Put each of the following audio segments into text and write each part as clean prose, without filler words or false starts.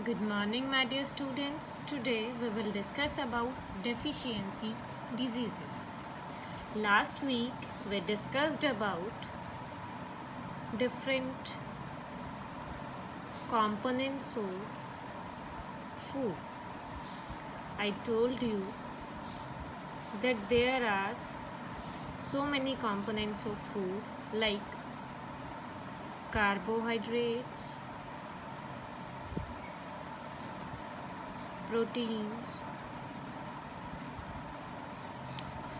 Good morning, my dear students. Today we will discuss about deficiency diseases. Last week we discussed about different components of food. I told you that there are so many components of food like carbohydrates, proteins,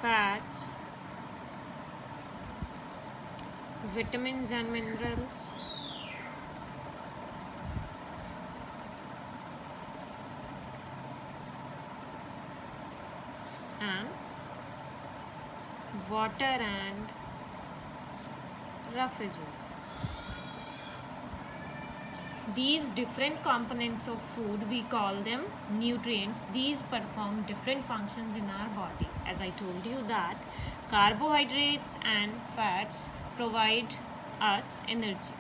fats, vitamins and minerals, and water and refuges. These different components of food, we call them nutrients. These perform different functions in our body. As I told you that carbohydrates and fats provide us energy.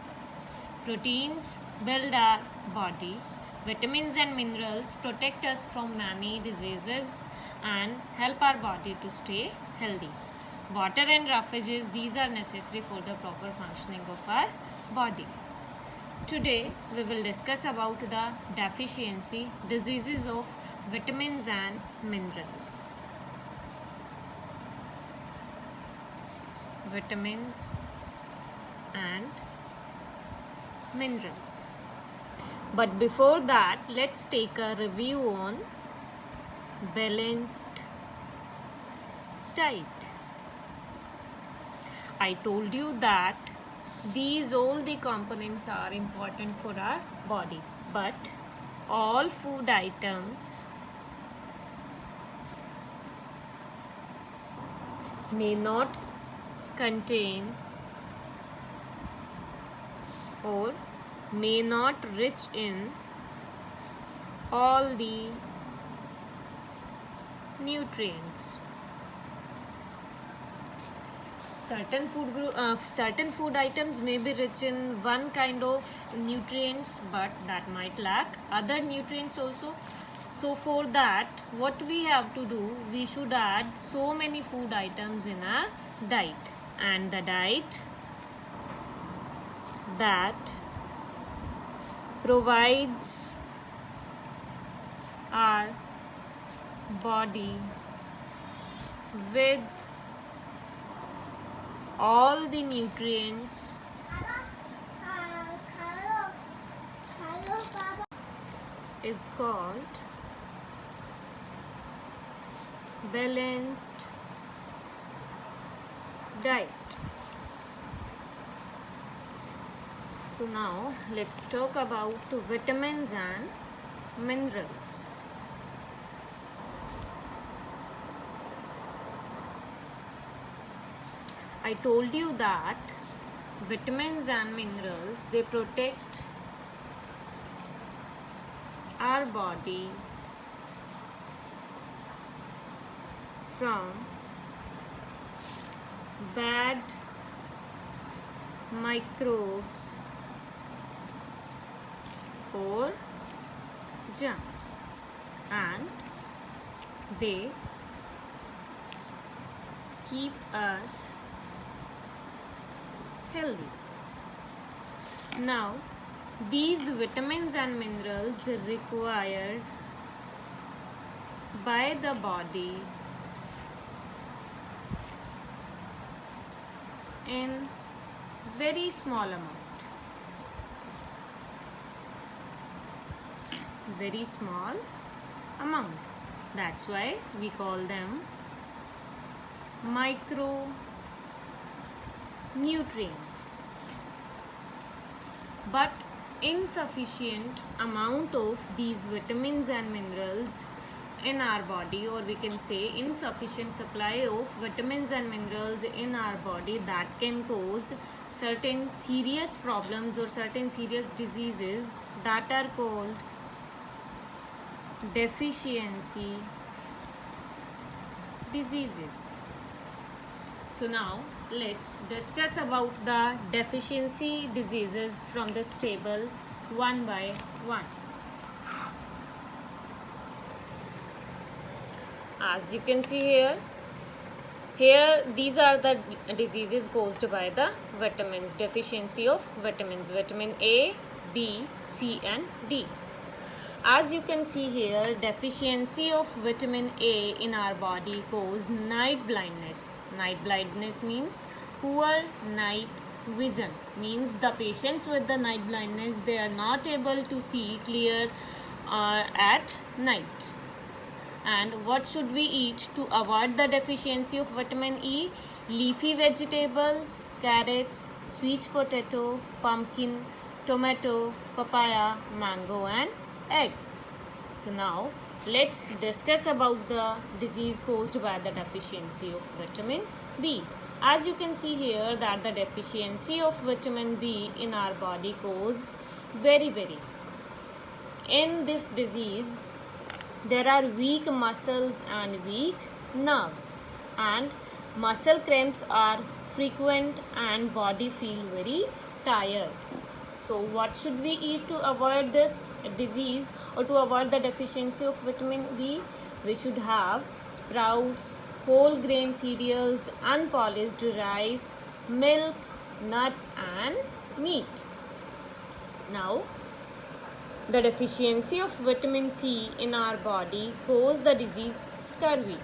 Proteins build our body. Vitamins and minerals protect us from many diseases and help our body to stay healthy. Water and refuges, these are necessary for the proper functioning of our body. Today we will discuss about the deficiency diseases of vitamins and minerals. Vitamins and minerals. But before that, let's take a review on balanced diet. I told you that all the components are important for our body, but all food items may not contain or may not rich in all the nutrients. Certain food items may be rich in one kind of nutrients, but that might lack other nutrients also. So for that, what we have to do, we should add so many food items in our diet, and the diet that provides our body with all the nutrients is called balanced diet. So now let's talk about vitamins and minerals. I told you that vitamins and minerals, they protect our body from bad microbes or germs, and they keep us healthy. Now, these vitamins and minerals required by the body in very small amount. Very small amount. That's why we call them micronutrients. But insufficient amount of these vitamins and minerals in our body, or we can say insufficient supply of vitamins and minerals in our body, that can cause certain serious problems or certain serious diseases that are called deficiency diseases. So now let's discuss about the deficiency diseases from this table one by one. As you can see here these are the diseases caused by the vitamins, deficiency of vitamins, vitamin A, B, C and D. As you can see here, deficiency of vitamin A in our body cause night blindness. Night blindness means poor night vision, means the patients with the night blindness, they are not able to see clear at night. And what should we eat to avoid the deficiency of vitamin E? Leafy vegetables, carrots, sweet potato, pumpkin, tomato, papaya, mango and egg. So now let's discuss about the disease caused by the deficiency of vitamin B. As you can see here that the deficiency of vitamin B in our body cause beriberi. In this disease there are weak muscles and weak nerves, and muscle cramps are frequent and body feel very tired. So what should we eat to avoid this disease or to avoid the deficiency of vitamin B? We should have sprouts, whole grain cereals, unpolished rice, milk, nuts and meat. Now, the deficiency of vitamin C in our body cause the disease scurvy.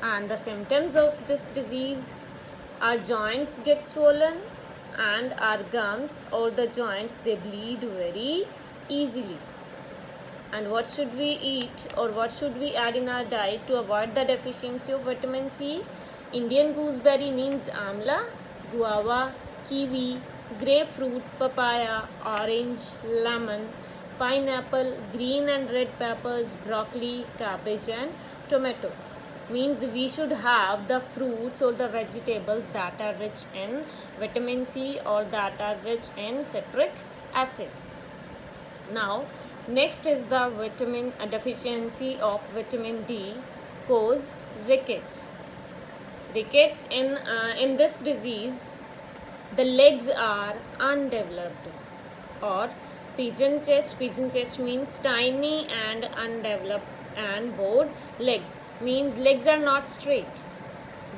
And the symptoms of this disease, our joints get swollen and our gums or the joints, they bleed very easily. And what should we eat or what should we add in our diet to avoid the deficiency of vitamin C? Indian gooseberry means amla, guava, kiwi, grapefruit, papaya, orange, lemon, pineapple, green and red peppers, broccoli, cabbage and tomato. Means we should have the fruits or the vegetables that are rich in vitamin C or that are rich in citric acid. Now next is the deficiency of vitamin D cause rickets. Rickets in this disease, the legs are undeveloped, or pigeon chest. Pigeon chest means tiny and undeveloped, and bowed legs means legs are not straight,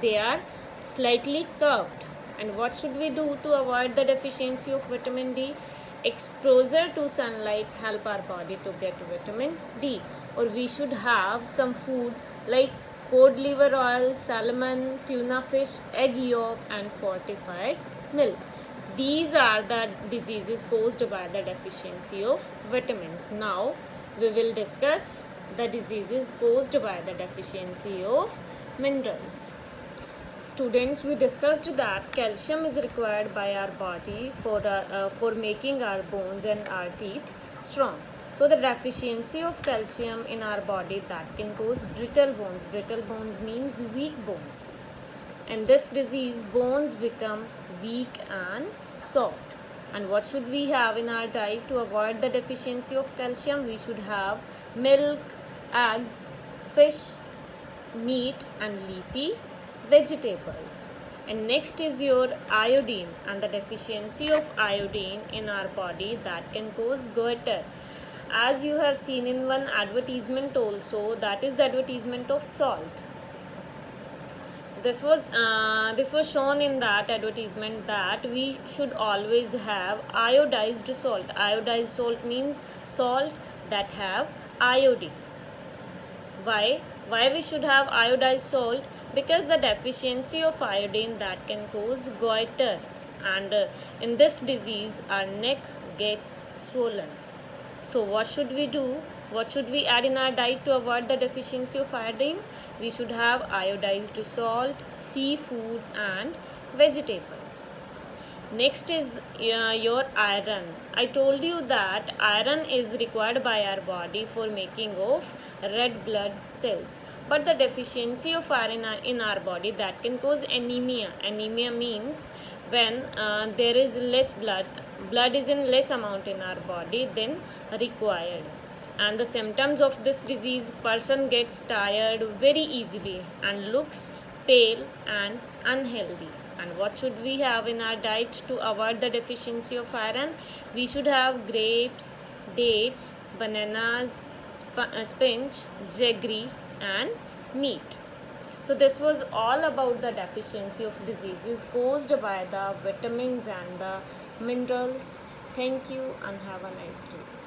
they are slightly curved. And what should we do to avoid the deficiency of vitamin D? Exposure to sunlight help our body to get vitamin D, or we should have some food like cod liver oil, salmon, tuna fish, egg yolk and fortified milk. These are the diseases caused by the deficiency of vitamins. Now we will discuss the diseases caused by the deficiency of minerals. Students, we discussed that calcium is required by our body for making our bones and our teeth strong. So the deficiency of calcium in our body, that can cause brittle bones. Brittle bones means weak bones. In this disease, bones become weak and soft. And what should we have in our diet to avoid the deficiency of calcium? We should have milk, eggs, fish, meat and leafy vegetables. And next is your iodine, and the deficiency of iodine in our body, that can cause goiter. As you have seen in one advertisement also, that is the advertisement of salt. This was shown in that advertisement that we should always have iodized salt. Iodized salt means salt that have iodine. Why we should have iodized salt? Because the deficiency of iodine, that can cause goiter, and in this disease our neck gets swollen. So what should we do? What should we add in our diet to avoid the deficiency of iodine? We should have iodized salt, seafood and vegetables. Next is your iron. I told you that iron is required by our body for making of red blood cells. But the deficiency of iron in our body, that can cause anemia. Anemia means when there is less blood is in less amount in our body than required. And the symptoms of this disease, person gets tired very easily and looks pale and unhealthy. And what should we have in our diet to avoid the deficiency of iron? We should have grapes, dates, bananas, spinach, jaggery and meat. So this was all about the deficiency of diseases caused by the vitamins and the minerals. Thank you and have a nice day.